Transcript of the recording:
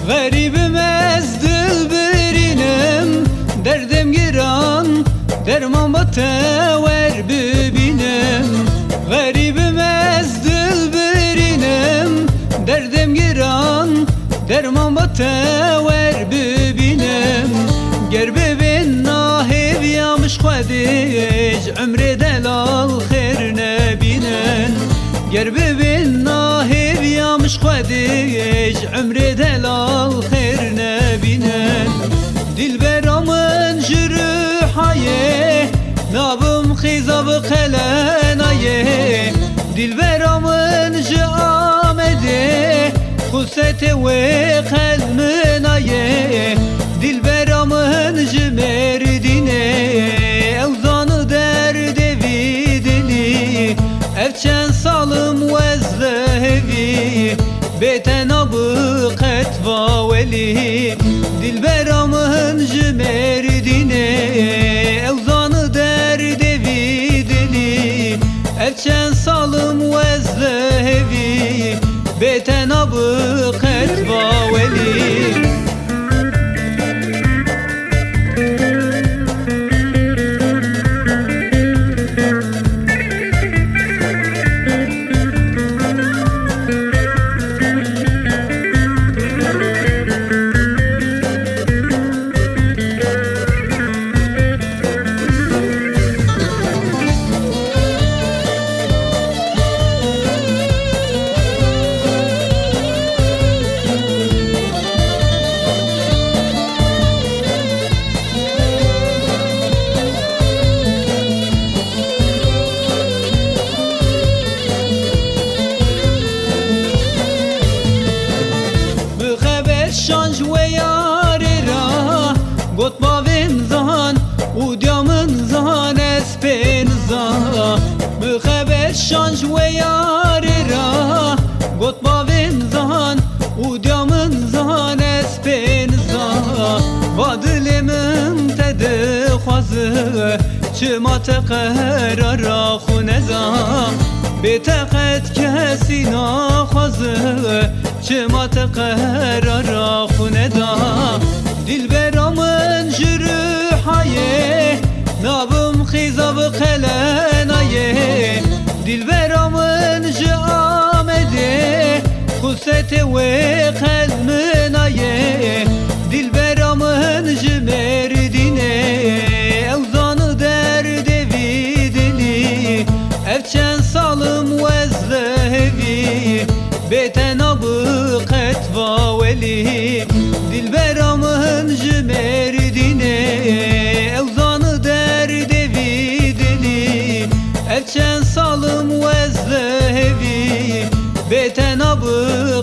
Garibim ez dilberinem, derdim giran, derman batever bibinem. Garibim ez dilberinem, derdim giran, derman batever bibinem. Gerbe ben nahiv yamış khadic, ömre delal khair nebinen. Gerbe ben nahiv yamış khadic, ömre delal khair nebinen. Dilberamın jürühaye, nabım khizab kalenaye. Dilberamın jamede, khusete ve kalmenaye. Dilberamın jmerdine, evzanı derde videli. Evçen salım vezlevi, betenabı ketva veli. Dilberamın jmerdine, evzanı derde videli. Evçen salım vezlevi, betenabı ketva veli. Şanj ve yarira, got mavin zan, udyamın zan espen zan. Mühaber şanj ve yarira, got mavin zan, udyamın zan espen zan. Vadilimin tede khazı, çimate karara khunezan. Betaqet kesina khazı, çimate karara khuneda. Dilberamın jürühaye, nabım khizab kalenaye. Dilberamın jamede, khusete ve kalmenaye. Dilberamın jmerdine, evzanı derde videli. Evçen salım vezlevi, betenabı ketva veli. Dilberamın jmerdine, evzanı derde videli. Evçen salım vezlevi, betenabı